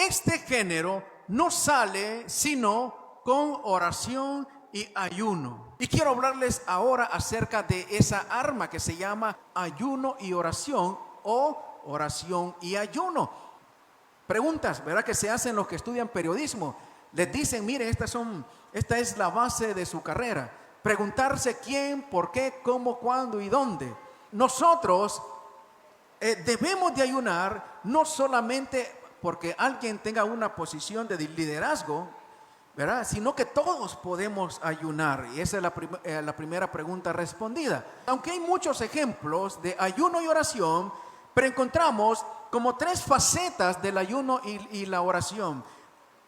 este género no sale sino con oración y ayuno. Y quiero hablarles ahora acerca de esa arma que se llama ayuno y oración, o oración y ayuno. Preguntas, ¿verdad?, que se hacen los que estudian periodismo. Les dicen, mire, esta es la base de su carrera. Preguntarse quién, por qué, cómo, cuándo y dónde. Nosotros debemos de ayunar no solamente porque alguien tenga una posición de liderazgo, ¿verdad?, sino que todos podemos ayunar. Y esa es la primera pregunta respondida. Aunque hay muchos ejemplos de ayuno y oración, pero encontramos como tres facetas del ayuno y la oración.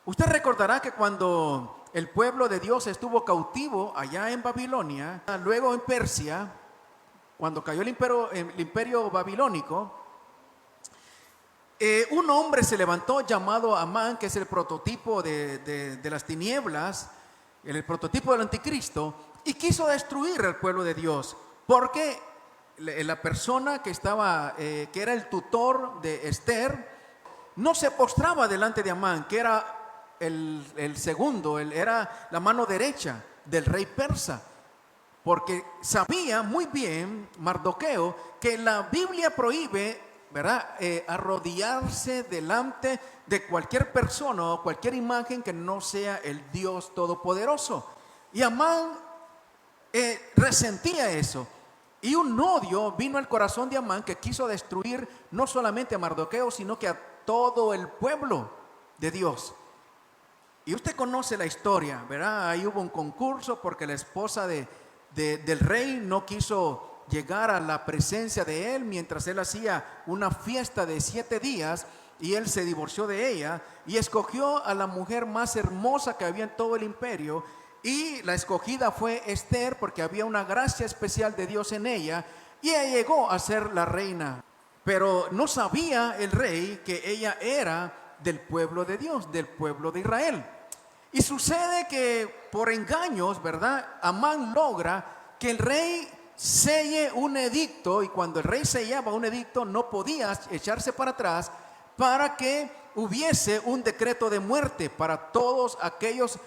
Usted recordará que cuando el pueblo de Dios estuvo cautivo allá en Babilonia, luego en Persia, cuando cayó el imperio babilónico, un hombre se levantó llamado Amán, que es el prototipo de las tinieblas, el prototipo del anticristo, y quiso destruir al pueblo de Dios, porque la persona que era el tutor de Esther, no se postraba delante de Amán, que era el segundo, era la mano derecha del rey persa, porque sabía muy bien Mardoqueo que la Biblia prohíbe, ¿verdad?, arrodillarse delante de cualquier persona o cualquier imagen que no sea el Dios Todopoderoso. Y Amán resentía eso. Y un odio vino al corazón de Amán, que quiso destruir no solamente a Mardoqueo, sino que a todo el pueblo de Dios. Y usted conoce la historia, ¿verdad? Ahí hubo un concurso porque la esposa del rey no quiso llegar a la presencia de él mientras él hacía una fiesta de 7 días, y él se divorció de ella y escogió a la mujer más hermosa que había en todo el imperio. Y la escogida fue Esther, porque había una gracia especial de Dios en ella, y ella llegó a ser la reina. Pero no sabía el rey que ella era del pueblo de Dios, del pueblo de Israel. Y sucede que por engaños, ¿verdad?, Amán logra que el rey selle un edicto, y cuando el rey sellaba un edicto no podía echarse para atrás, para que hubiese un decreto de muerte para todos aquellos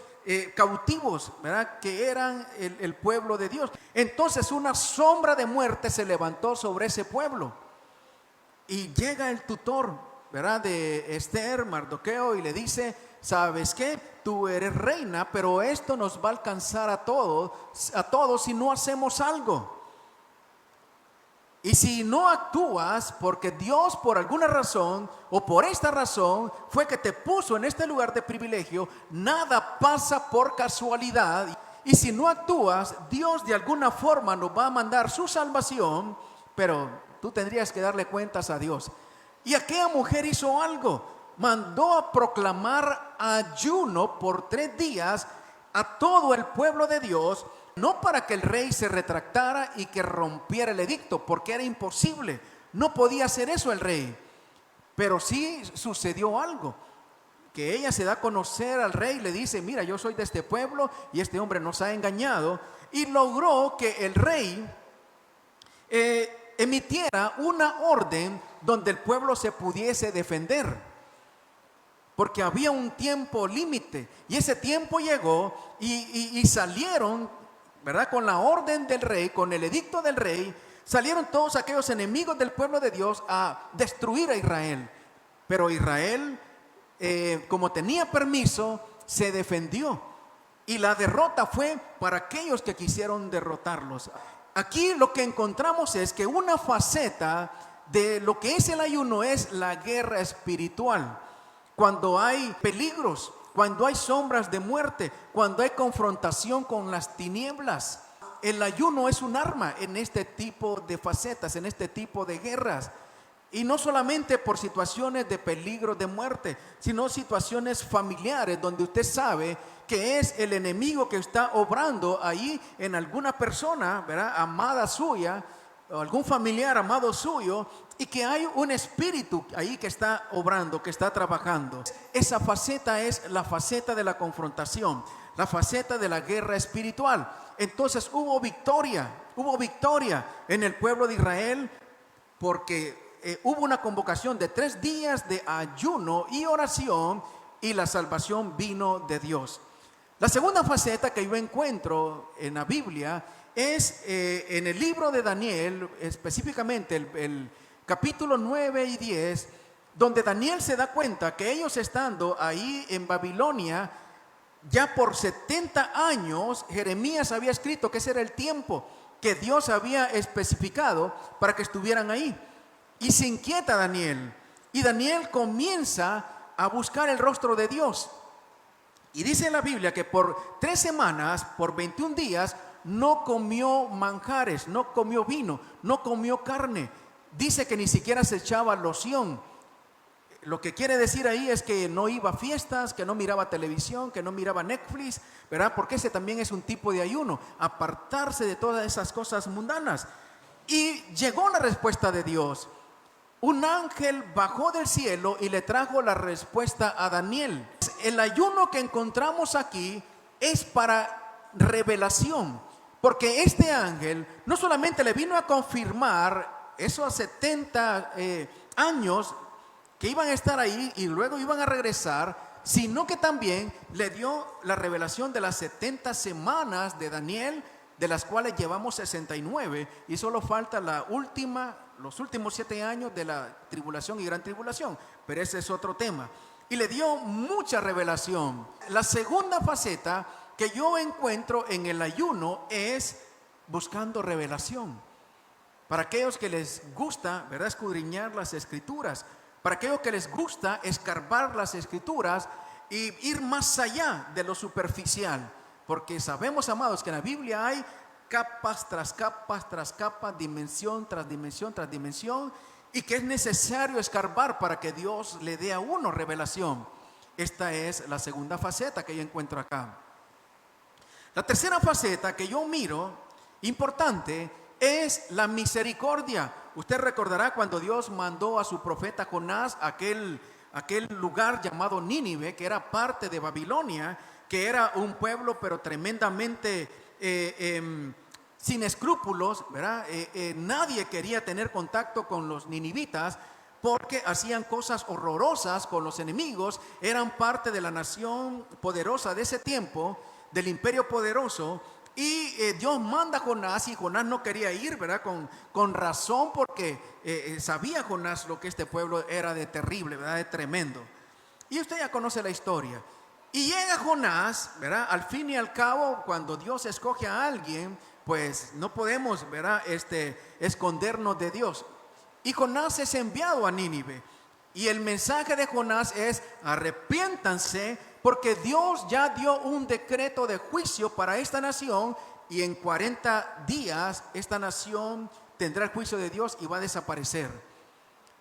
cautivos, ¿verdad?, que eran el pueblo de Dios. Entonces una sombra de muerte se levantó sobre ese pueblo, y llega el tutor, ¿verdad?, de Esther, Mardoqueo, y le dice, ¿sabes qué? Tú eres reina, pero esto nos va a alcanzar a todos si no hacemos algo. Y si no actúas, porque Dios por alguna razón o por esta razón fue que te puso en este lugar de privilegio, nada pasa por casualidad. Y si no actúas, Dios de alguna forma nos va a mandar su salvación, pero tú tendrías que darle cuentas a Dios. Y aquella mujer hizo algo, mandó a proclamar ayuno por 3 días a todo el pueblo de Dios, no para que el rey se retractara y que rompiera el edicto, porque era imposible, no podía hacer eso el rey. Pero sí sucedió algo, que ella se da a conocer al rey, le dice, mira, yo soy de este pueblo y este hombre nos ha engañado, y logró que el rey emitiera una orden donde el pueblo se pudiese defender, porque había un tiempo límite, y ese tiempo llegó, y salieron, ¿verdad?, con la orden del rey, con el edicto del rey, salieron todos aquellos enemigos del pueblo de Dios a destruir a Israel. Pero Israel, como tenía permiso, se defendió, y la derrota fue para aquellos que quisieron derrotarlos. Aquí lo que encontramos es que una faceta de lo que es el ayuno es la guerra espiritual. Cuando hay peligros, cuando hay sombras de muerte, cuando hay confrontación con las tinieblas, el ayuno es un arma en este tipo de facetas, en este tipo de guerras. Y no solamente por situaciones de peligro de muerte, sino situaciones familiares donde usted sabe que es el enemigo que está obrando ahí en alguna persona, ¿verdad?, amada suya, o algún familiar amado suyo, y que hay un espíritu ahí que está obrando, que está trabajando. Esa faceta es la faceta de la confrontación, la faceta de la guerra espiritual. Entonces hubo victoria en el pueblo de Israel, porque hubo una convocación de 3 días de ayuno y oración, y la salvación vino de Dios. La segunda faceta que yo encuentro en la Biblia es en el libro de Daniel, específicamente el capítulo 9 y 10, donde Daniel se da cuenta que ellos estando ahí en Babilonia, ya por 70 años, Jeremías había escrito que ese era el tiempo que Dios había especificado para que estuvieran ahí. Y se inquieta Daniel, y Daniel comienza a buscar el rostro de Dios. Y dice en la Biblia que por 3 semanas, por 21 días, no comió manjares, no comió vino, no comió carne. Dice que ni siquiera se echaba loción. Lo que quiere decir ahí es que no iba a fiestas, que no miraba televisión, que no miraba Netflix, ¿verdad? Porque ese también es un tipo de ayuno, apartarse de todas esas cosas mundanas. Y llegó la respuesta de Dios. Un ángel bajó del cielo y le trajo la respuesta a Daniel. El ayuno que encontramos aquí es para revelación, porque este ángel no solamente le vino a confirmar esos 70 años que iban a estar ahí y luego iban a regresar, sino que también le dio la revelación de las 70 semanas de Daniel, de las cuales llevamos 69, y solo falta los últimos 7 años de la tribulación y gran tribulación, pero ese es otro tema. Y le dio mucha revelación. La segunda faceta que yo encuentro en el ayuno es buscando revelación. Para aquellos que les gusta, ¿verdad?, escudriñar las escrituras, para aquellos que les gusta escarbar las escrituras y ir más allá de lo superficial, porque sabemos, amados, que en la Biblia hay capas tras capas tras capas, dimensión tras dimensión tras dimensión, y que es necesario escarbar para que Dios le dé a uno revelación. Esta es la segunda faceta que yo encuentro acá. La tercera faceta que yo miro importante es la misericordia. Usted recordará cuando Dios mandó a su profeta Jonás a aquel lugar llamado Nínive, que era parte de Babilonia, que era un pueblo pero tremendamente sin escrúpulos, ¿verdad? Nadie quería tener contacto con los ninivitas porque hacían cosas horrorosas con los enemigos. Eran parte de la nación poderosa de ese tiempo, del imperio poderoso. Y Dios manda a Jonás, y Jonás no quería ir, ¿verdad? Con razón, porque sabía Jonás lo que este pueblo era de terrible, ¿verdad? De tremendo. Y usted ya conoce la historia. Y llega Jonás, ¿verdad? Al fin y al cabo, cuando Dios escoge a alguien, pues no podemos, ¿verdad?, escondernos de Dios. Y Jonás es enviado a Nínive. Y el mensaje de Jonás es: arrepiéntanse, porque Dios ya dio un decreto de juicio para esta nación, y en 40 días esta nación tendrá el juicio de Dios y va a desaparecer.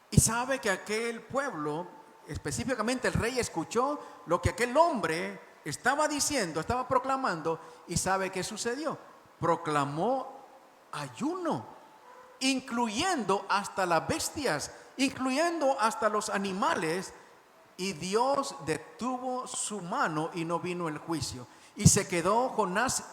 Y sabe que aquel pueblo, específicamente el rey, escuchó lo que aquel hombre estaba diciendo, estaba proclamando, y sabe qué sucedió. Proclamó ayuno, incluyendo hasta las bestias, incluyendo hasta los animales, y Dios detuvo su mano y no vino el juicio. Y se quedó Jonás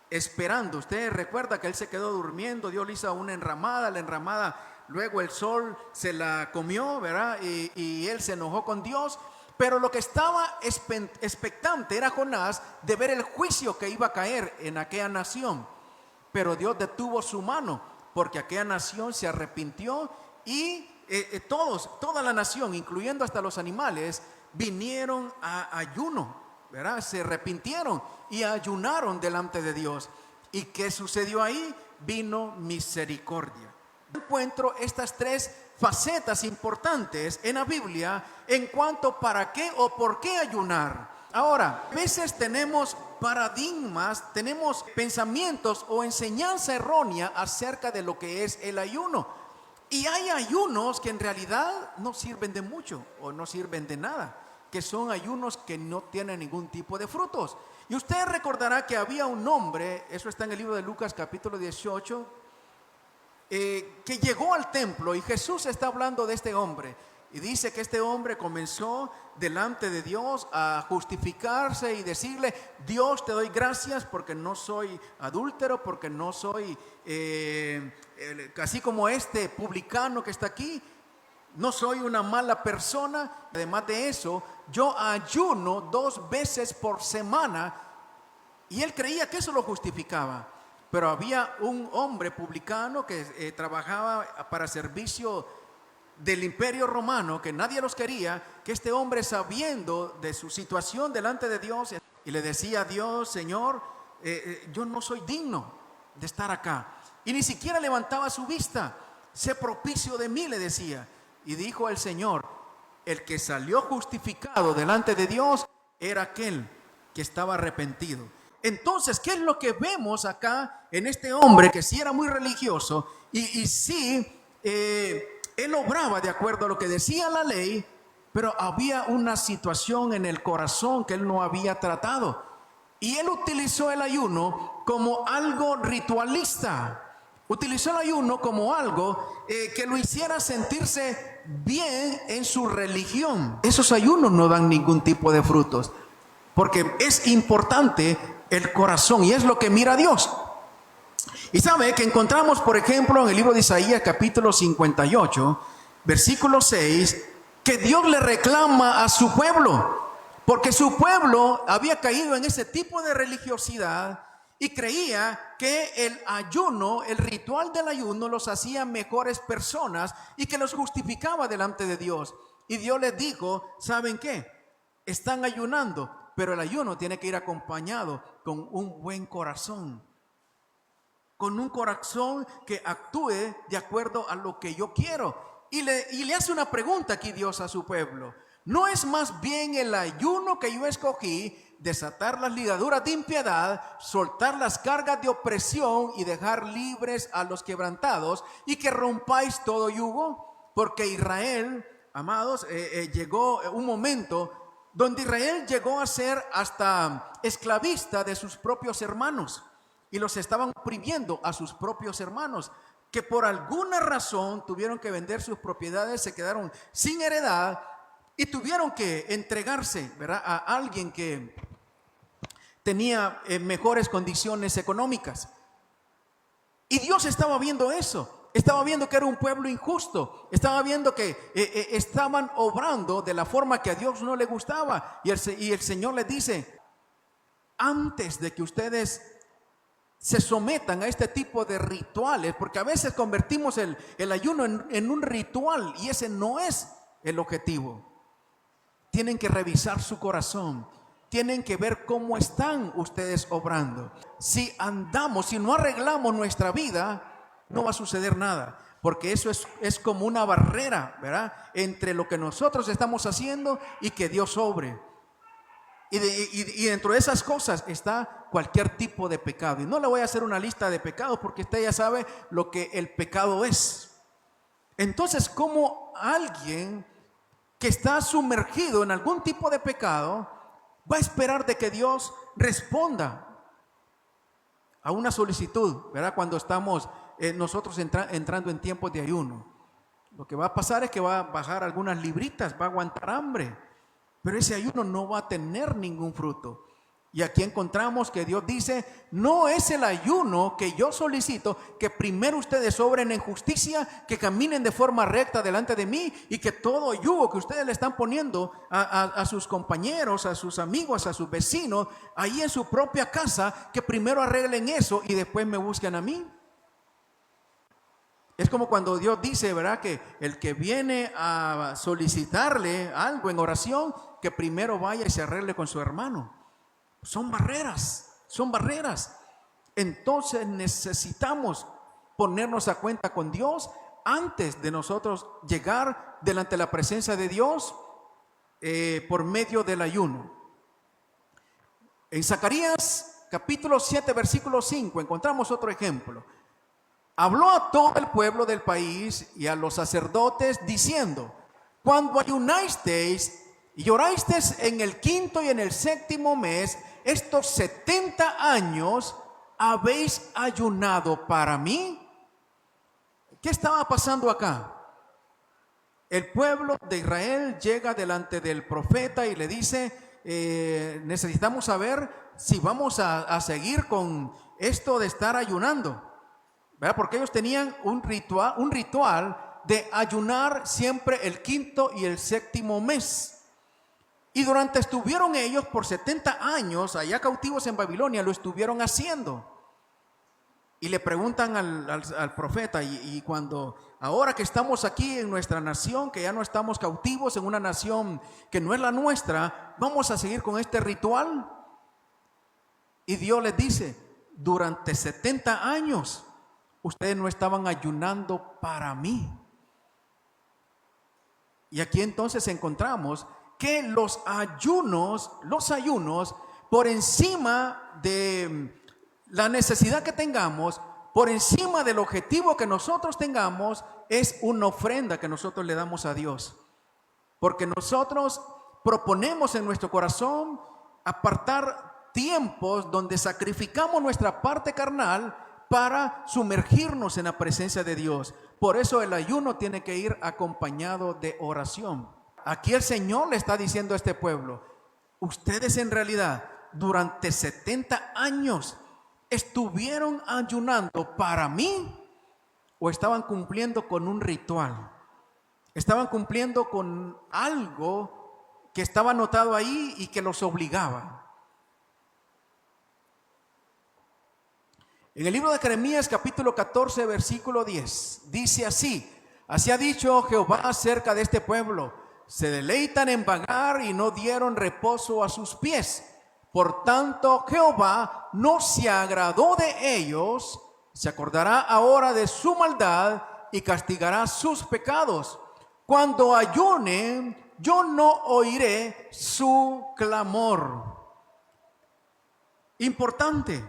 esperando. Usted recuerda que él se quedó durmiendo, Dios le hizo una enramada, la enramada luego el sol se la comió, ¿verdad? Y él se enojó con Dios. Pero lo que estaba expectante era Jonás de ver el juicio que iba a caer en aquella nación. Pero Dios detuvo su mano, porque aquella nación se arrepintió, y toda la nación, incluyendo hasta los animales, vinieron a ayuno, ¿verdad? Se arrepintieron y ayunaron delante de Dios. ¿Y qué sucedió ahí? Vino misericordia. Encuentro estas 3 facetas importantes en la Biblia en cuanto para qué o por qué ayunar. Ahora, a veces tenemos paradigmas, tenemos pensamientos o enseñanza errónea acerca de lo que es el ayuno. Y hay ayunos que en realidad no sirven de mucho o no sirven de nada, que son ayunos que no tienen ningún tipo de frutos. Y usted recordará que había un hombre, eso está en el libro de Lucas capítulo 18, que llegó al templo, y Jesús está hablando de este hombre, y dice que este hombre comenzó delante de Dios a justificarse y decirle: Dios, te doy gracias porque no soy adúltero, porque no soy así como este publicano que está aquí. no soy una mala persona. Además de eso, yo ayuno 2 veces por semana. Y él creía que eso lo justificaba. Pero había un hombre publicano que trabajaba para servicio del Imperio Romano, que nadie los quería, que este hombre, sabiendo de su situación delante de Dios, y le decía a Dios: Señor, yo no soy digno de estar acá. Y ni siquiera levantaba su vista. Sé propicio de mí, le decía. Y dijo el Señor: el que salió justificado delante de Dios era aquel que estaba arrepentido. Entonces, ¿qué es lo que vemos acá en este hombre que sí era muy religioso y sí, él obraba de acuerdo a lo que decía la ley, pero había una situación en el corazón que él no había tratado? Y él utilizó el ayuno como algo ritualista. Utilizó el ayuno como algo que lo hiciera sentirse bien en su religión. Esos ayunos no dan ningún tipo de frutos, porque es importante el corazón, y es lo que mira Dios. Y sabe que encontramos, por ejemplo, en el libro de Isaías capítulo 58, versículo 6, que Dios le reclama a su pueblo, porque su pueblo había caído en ese tipo de religiosidad y creía que el ayuno, el ritual del ayuno, los hacía mejores personas y que los justificaba delante de Dios. Y Dios les dijo: ¿saben qué? Están ayunando, pero el ayuno tiene que ir acompañado con un buen corazón, con un corazón que actúe de acuerdo a lo que yo quiero. Y le hace una pregunta aquí Dios a su pueblo: ¿no es más bien el ayuno que yo escogí, desatar las ligaduras de impiedad, soltar las cargas de opresión y dejar libres a los quebrantados, y que rompáis todo yugo? Porque Israel, amados, llegó un momento donde Israel llegó a ser hasta esclavista de sus propios hermanos, y los estaban oprimiendo a sus propios hermanos, que por alguna razón tuvieron que vender sus propiedades, se quedaron sin heredad y tuvieron que entregarse, ¿verdad?, a alguien que tenía mejores condiciones económicas. Y Dios estaba viendo eso. Estaba viendo que era un pueblo injusto. Estaba viendo que estaban obrando de la forma que a Dios no le gustaba. Y el Señor les dice: antes de que ustedes se sometan a este tipo de rituales, porque a veces convertimos el ayuno en un ritual, y ese no es el objetivo. Tienen que revisar su corazón. Tienen que ver cómo están ustedes obrando. Si no arreglamos nuestra vida, no va a suceder nada, porque eso es como una barrera, ¿verdad?, entre lo que nosotros estamos haciendo y que Dios obre. Y dentro de esas cosas está cualquier tipo de pecado. Y no le voy a hacer una lista de pecados, porque usted ya sabe lo que el pecado es. Entonces, ¿cómo alguien que está sumergido en algún tipo de pecado va a esperar de que Dios responda a una solicitud, ¿verdad?, cuando estamos nosotros entrando en tiempos de ayuno? Lo que va a pasar es que va a bajar algunas libritas, va a aguantar hambre, pero ese ayuno no va a tener ningún fruto. Y aquí encontramos que Dios dice: no es el ayuno que yo solicito, que primero ustedes obren en justicia, que caminen de forma recta delante de mí, y que todo yugo que ustedes le están poniendo a sus compañeros, a sus amigos, a sus vecinos, ahí en su propia casa, que primero arreglen eso y después me busquen a mí. Es como cuando Dios dice, ¿verdad?, que el que viene a solicitarle algo en oración, que primero vaya y se arregle con su hermano. Son barreras. Entonces necesitamos ponernos a cuenta con Dios antes de nosotros llegar delante de la presencia de Dios por medio del ayuno. En Zacarías capítulo 7 versículo 5 encontramos otro ejemplo. Habló a todo el pueblo del país y a los sacerdotes diciendo: cuando ayunasteis y llorasteis en el 5º y en el 7º mes, estos 70 años habéis ayunado para mí. ¿Qué estaba pasando acá? El pueblo de Israel llega delante del profeta y le dice: necesitamos saber si vamos a seguir con esto de estar ayunando, ¿verdad? Porque ellos tenían un ritual de ayunar siempre el quinto y el séptimo mes. Y durante estuvieron ellos por 70 años allá cautivos en Babilonia, lo estuvieron haciendo. Y le preguntan al profeta, y cuando, ahora que estamos aquí en nuestra nación, que ya no estamos cautivos en una nación que no es la nuestra, ¿vamos a seguir con este ritual? Y Dios les dice, durante 70 años ustedes no estaban ayunando para mí. Y aquí entonces encontramos que los ayunos, por encima de la necesidad que tengamos, por encima del objetivo que nosotros tengamos, es una ofrenda que nosotros le damos a Dios. Porque nosotros proponemos en nuestro corazón apartar tiempos donde sacrificamos nuestra parte carnal para sumergirnos en la presencia de Dios. Por eso el ayuno tiene que ir acompañado de oración. Aquí el Señor le está diciendo a este pueblo, ustedes en realidad durante 70 años estuvieron ayunando para mí, o estaban cumpliendo con un ritual, estaban cumpliendo con algo que estaba anotado ahí y que los obligaba. En el libro de Jeremías capítulo 14 versículo 10 dice así: así ha dicho Jehová acerca de este pueblo, se deleitan en vagar y no dieron reposo a sus pies. Por tanto, Jehová no se agradó de ellos, se acordará ahora de su maldad y castigará sus pecados. Cuando ayunen, yo no oiré su clamor. Importante,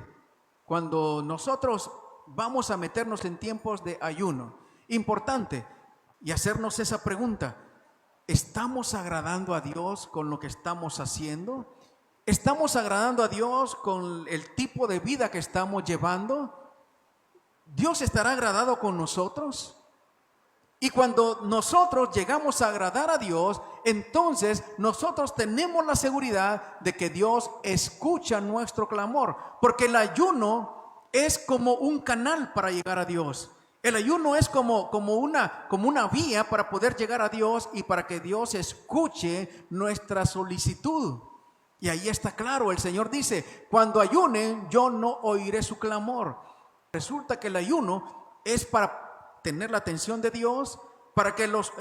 cuando nosotros vamos a meternos en tiempos de ayuno, importante, y hacernos esa pregunta: ¿estamos agradando a Dios con lo que estamos haciendo? ¿Estamos agradando a Dios con el tipo de vida que estamos llevando? ¿Dios estará agradado con nosotros? Y cuando nosotros llegamos a agradar a Dios, entonces nosotros tenemos la seguridad de que Dios escucha nuestro clamor, porque el ayuno es como un canal para llegar a Dios. El ayuno es como una vía para poder llegar a Dios y para que Dios escuche nuestra solicitud. Y ahí está claro, el Señor dice, cuando ayunen, yo no oiré su clamor. Resulta que el ayuno es para tener la atención de Dios, para que los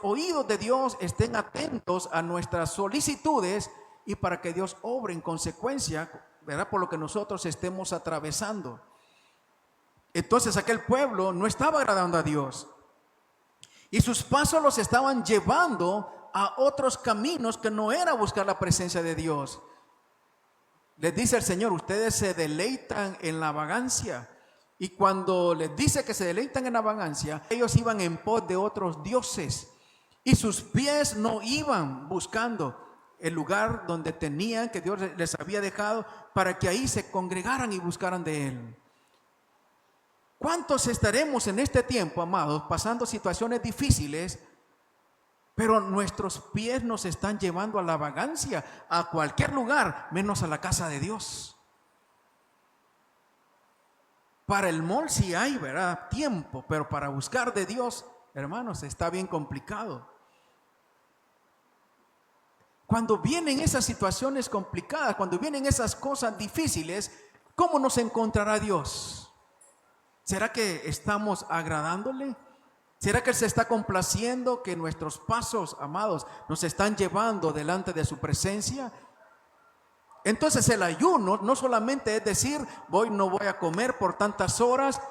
oídos de Dios estén atentos a nuestras solicitudes y para que Dios obre en consecuencia, ¿verdad?, por lo que nosotros estemos atravesando. Entonces aquel pueblo no estaba agradando a Dios y sus pasos los estaban llevando a otros caminos que no era buscar la presencia de Dios. Les dice el Señor, ustedes se deleitan en la vagancia. Y cuando les dice que se deleitan en la vagancia, ellos iban en pos de otros dioses y sus pies no iban buscando el lugar donde tenían, que Dios les había dejado, para que ahí se congregaran y buscaran de Él. ¿Cuántos estaremos en este tiempo, amados, pasando situaciones difíciles, pero nuestros pies nos están llevando a la vagancia, a cualquier lugar, menos a la casa de Dios? Para el mall sí hay, ¿verdad?, tiempo, pero para buscar de Dios, hermanos, está bien complicado. Cuando vienen esas situaciones complicadas, cuando vienen esas cosas difíciles, ¿cómo nos encontrará Dios? ¿Será que estamos agradándole? ¿Será que Él se está complaciendo que nuestros pasos, amados, nos están llevando delante de su presencia? Entonces el ayuno no solamente es decir, no voy a comer por tantas horas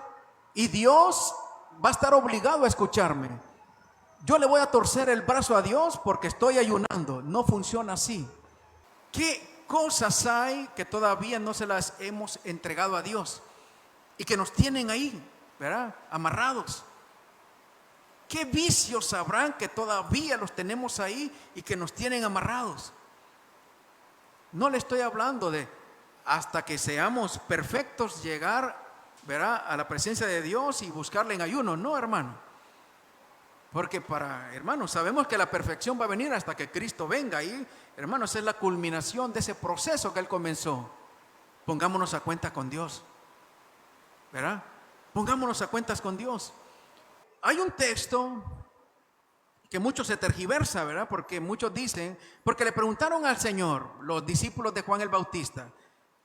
y Dios va a estar obligado a escucharme. Yo le voy a torcer el brazo a Dios porque estoy ayunando. No funciona así. ¿Qué cosas hay que todavía no se las hemos entregado a Dios y que nos tienen ahí, ¿verdad?, amarrados? ¿Qué vicios habrán que todavía los tenemos ahí y que nos tienen amarrados? No le estoy hablando de hasta que seamos perfectos llegar, ¿verdad?, a la presencia de Dios y buscarle en ayuno. No, hermano. Porque hermanos, sabemos que la perfección va a venir hasta que Cristo venga. Y, hermanos, es la culminación de ese proceso que Él comenzó. Pongámonos a cuenta con Dios, ¿verdad? Pongámonos a cuentas con Dios. Hay un texto que mucho se tergiversa, ¿verdad? Porque muchos dicen, porque le preguntaron al Señor, los discípulos de Juan el Bautista,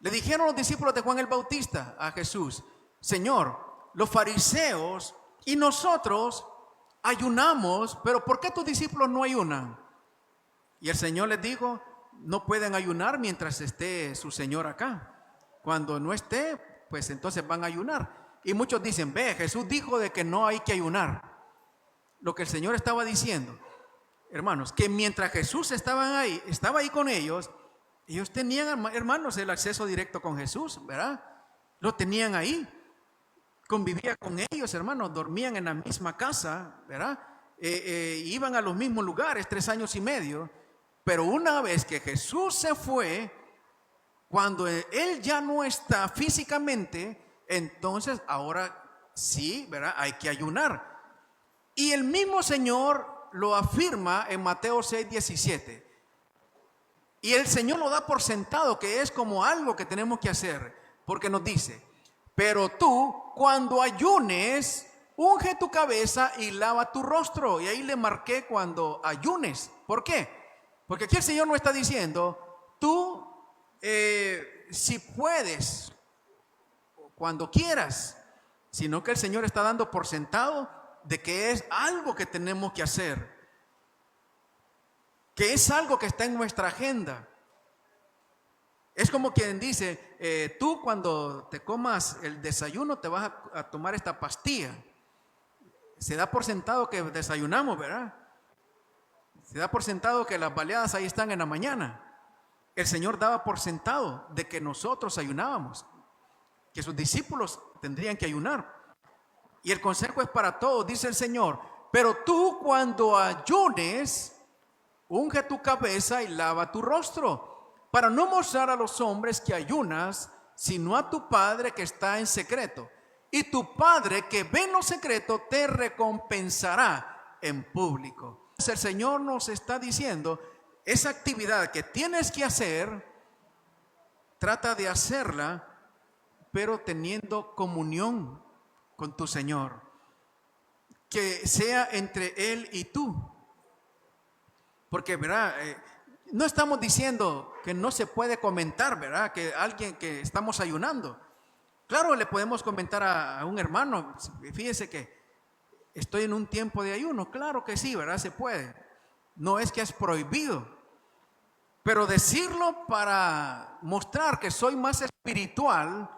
le dijeron los discípulos de Juan el Bautista a Jesús: Señor, los fariseos y nosotros ayunamos, pero ¿por qué tus discípulos no ayunan? Y el Señor les dijo: no pueden ayunar mientras esté su Señor acá. Cuando no esté, pues entonces van a ayunar. Y muchos dicen: ve, Jesús dijo de que no hay que ayunar. Lo que el Señor estaba diciendo, hermanos, que mientras Jesús estaba ahí con ellos tenían, hermanos, el acceso directo con Jesús, ¿verdad? Lo tenían ahí, convivía con ellos, hermanos, dormían en la misma casa, ¿verdad? Iban a los mismos lugares 3 años y medio, pero una vez que Jesús se fue, cuando Él ya no está físicamente, entonces ahora sí, ¿verdad? Hay que ayunar. Y el mismo Señor lo afirma en Mateo 6:17. Y el Señor lo da por sentado, que es como algo que tenemos que hacer, porque nos dice: pero tú, cuando ayunes, unge tu cabeza y lava tu rostro. Y ahí le marqué cuando ayunes. ¿Por qué? Porque aquí el Señor no está diciendo: tú, si puedes, cuando quieras, sino que el Señor está dando por sentado de que es algo que tenemos que hacer, que es algo que está en nuestra agenda. Es como quien dice: tú cuando te comas el desayuno te vas a tomar esta pastilla. Se da por sentado que desayunamos, ¿verdad? Se da por sentado que las baleadas ahí están en la mañana. El Señor daba por sentado de que nosotros ayunábamos, que sus discípulos tendrían que ayunar. Y el consejo es para todos, dice el Señor: pero tú, cuando ayunes, unge tu cabeza y lava tu rostro, para no mostrar a los hombres que ayunas, sino a tu Padre que está en secreto. Y tu Padre que ve en lo secreto te recompensará en público. El Señor nos está diciendo: esa actividad que tienes que hacer, trata de hacerla, pero teniendo comunión con tu Señor, que sea entre Él y tú. Porque, ¿verdad? No estamos diciendo que no se puede comentar, ¿verdad? Que alguien que estamos ayunando. Claro, le podemos comentar a un hermano: fíjese que estoy en un tiempo de ayuno. Claro que sí, ¿verdad? Se puede. No es que es prohibido. Pero decirlo para mostrar que soy más espiritual,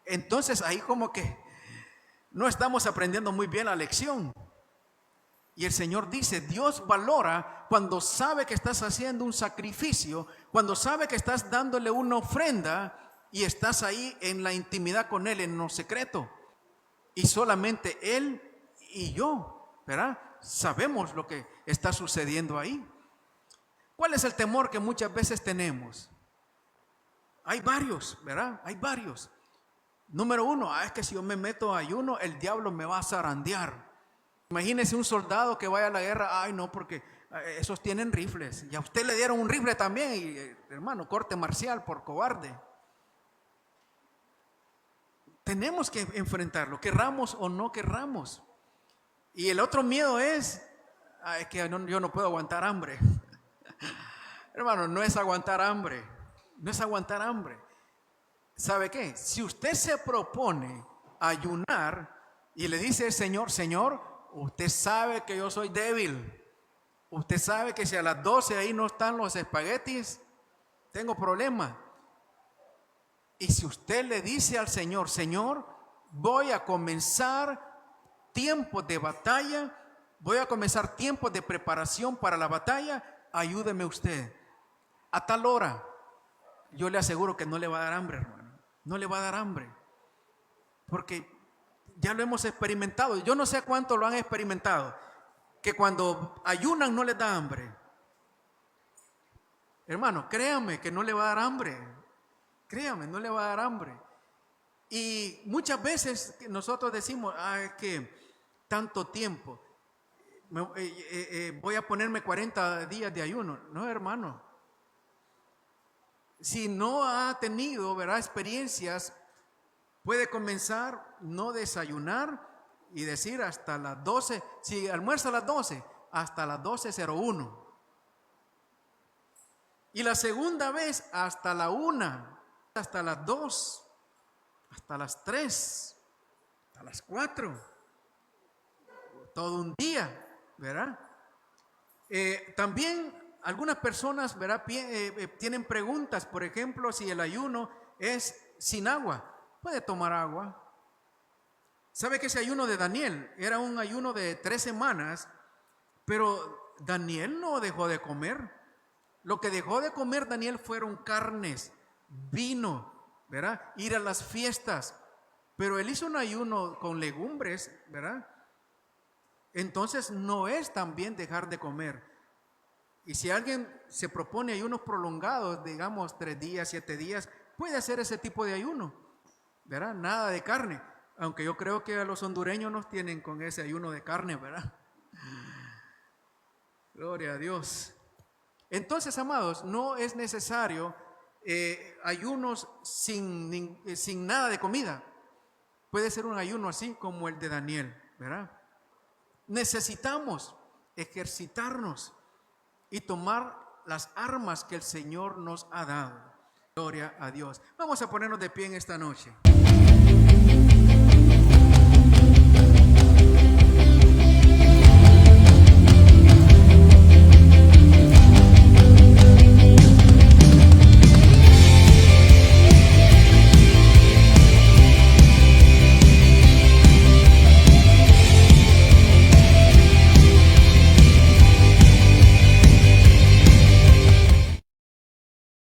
entonces ahí como que no estamos aprendiendo muy bien la lección. Y el Señor dice: Dios valora cuando sabe que estás haciendo un sacrificio, cuando sabe que estás dándole una ofrenda y estás ahí en la intimidad con Él, en lo secreto. Y solamente Él y yo, ¿verdad?, sabemos lo que está sucediendo ahí. ¿Cuál es el temor que muchas veces tenemos? Hay varios, ¿verdad? Hay varios. Número uno, es que si yo me meto a ayuno, el diablo me va a zarandear. Imagínese un soldado que vaya a la guerra: ay no, porque esos tienen rifles. Y a usted le dieron un rifle también, y hermano, corte marcial por cobarde. Tenemos que enfrentarlo, querramos o no querramos. Y el otro miedo es que yo no puedo aguantar hambre. Hermano, no es aguantar hambre. No es aguantar hambre. ¿Sabe qué? Si usted se propone ayunar y le dice al Señor: Señor, usted sabe que yo soy débil. Usted sabe que si a las 12 ahí no están los espaguetis, tengo problema. Y si usted le dice al Señor: Señor, voy a comenzar tiempos de batalla, voy a comenzar tiempos de preparación para la batalla, ayúdeme usted. A tal hora, yo le aseguro que no le va a dar hambre, hermano. No le va a dar hambre. Porque ya lo hemos experimentado. Yo no sé cuánto lo han experimentado, que cuando ayunan no les da hambre. Hermano, créame que no le va a dar hambre. Créame, no le va a dar hambre. Y muchas veces nosotros decimos: es que tanto tiempo, voy a ponerme 40 días de ayuno. No, hermano. Si no ha tenido, ¿verdad?, experiencias, puede comenzar no desayunar y decir hasta las 12, si almuerza a las 12, hasta las 12:01. Y la segunda vez hasta la 1, hasta las 2, hasta las 3, hasta las 4. Todo un día, ¿verdad? También algunas personas, ¿verdad? Tienen preguntas, por ejemplo, si el ayuno es sin agua, puede tomar agua. ¿Sabe que ese ayuno de Daniel era un ayuno de 3 semanas? Pero Daniel no dejó de comer. Lo que dejó de comer Daniel fueron carnes, vino, ¿verdad? Ir a las fiestas. Pero él hizo un ayuno con legumbres, ¿verdad? Entonces no es también dejar de comer. Y si alguien se propone ayunos prolongados, digamos 3 días, 7 días, puede hacer ese tipo de ayuno, ¿verdad? Nada de carne. Aunque yo creo que a los hondureños nos tienen con ese ayuno de carne, ¿verdad? Gloria a Dios. Entonces, amados, no es necesario ayunos sin nada de comida. Puede ser un ayuno así como el de Daniel, ¿verdad? Necesitamos ejercitarnos y tomar las armas que el Señor nos ha dado. Gloria a Dios. Vamos a ponernos de pie en esta noche.